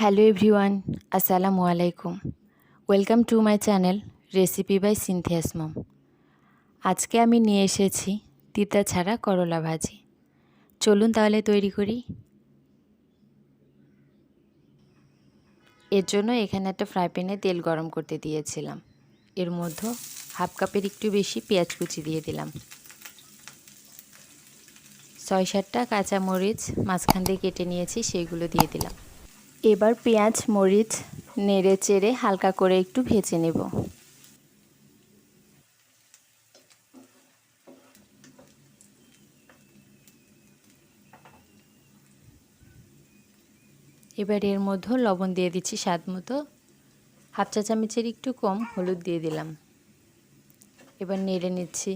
Hello everyone, আসসালামু আলাইকুম। Welcome to my channel recipe by Cynthia's mom. আজকে আমি নিয়ে এসেছি তিতা ছাড়া করলা ভাজি। চলুন তাহলে তৈরি করি। এর জন্য এখানে একটা ফ্রাই প্যানে তেল গরম করতে দিয়েছিলাম। এর মধ্যে হাফ কাপের একটু বেশি পেঁয়াজ কুচি দিয়ে দিলাম। ৬-৭টা কাঁচামরিচ মাঝখান দিয়ে কেটে নিয়েছি, সেইগুলো দিয়ে দিলাম। এবার পেঁয়াজ মরিচ নেড়ে চেড়ে হালকা করে একটু ভেজে নেব। এবার এর মধ্যে লবণ দিয়ে দিচ্ছি স্বাদ মতো, হাফ চা চামচের একটু কম হলুদ দিয়ে দিলাম। এবার নেড়ে নিচ্ছি।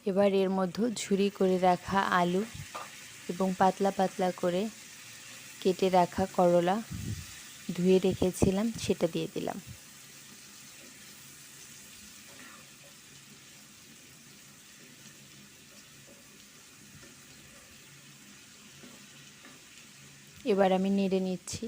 এবার এর মধ্যে ঝুরি করে রাখা আলু এবং পাতলা পাতলা করে কেটে রাখা করলা ধুয়ে রেখেছিলাম, সেটা দিয়ে দিলাম। এবার আমি নেড়ে নিচ্ছি।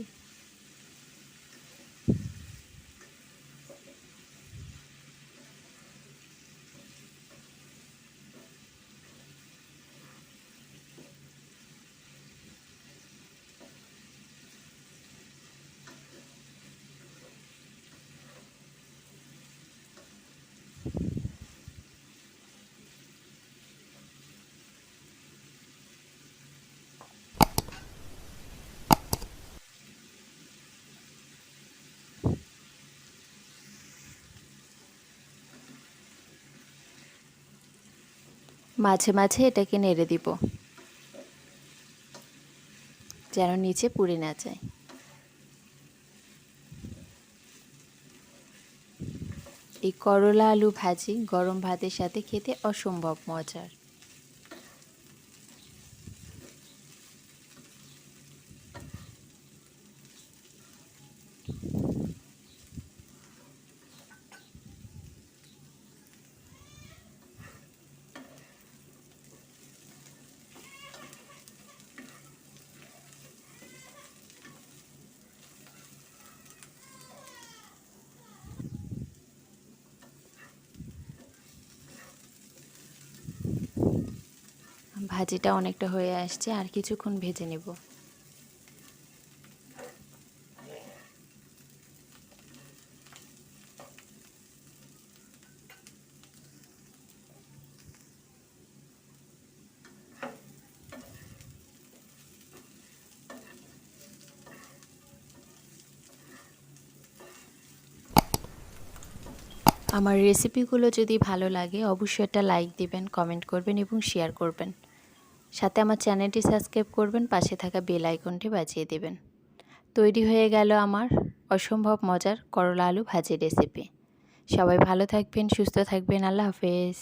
মাঝে মাঝে এটাকে নেড়ে দিব যেন নিচে পুড়ে না যায়। এই করলা আলু ভাজি গরম ভাতের সাথে খেতে অসম্ভব মজার। ভাজিটা অনেকটা হয়ে আসছে, আর কিছুক্ষণ ভেজে নেব। আমার রেসিপিগুলো যদি ভালো লাগে অবশ্যই একটা লাইক দিবেন, কমেন্ট করবেন এবং শেয়ার করবেন। সাথে আমার চ্যানেলটি সাবস্ক্রাইব করবেন, পাশে থাকা বেল আইকনটি বাজিয়ে দেবেন। তৈরি হয়ে গেল আমার অসম্ভব মজার করলা আলু ভাজি রেসিপি। সবাই ভালো থাকবেন, সুস্থ থাকবেন। আল্লাহ হাফেজ।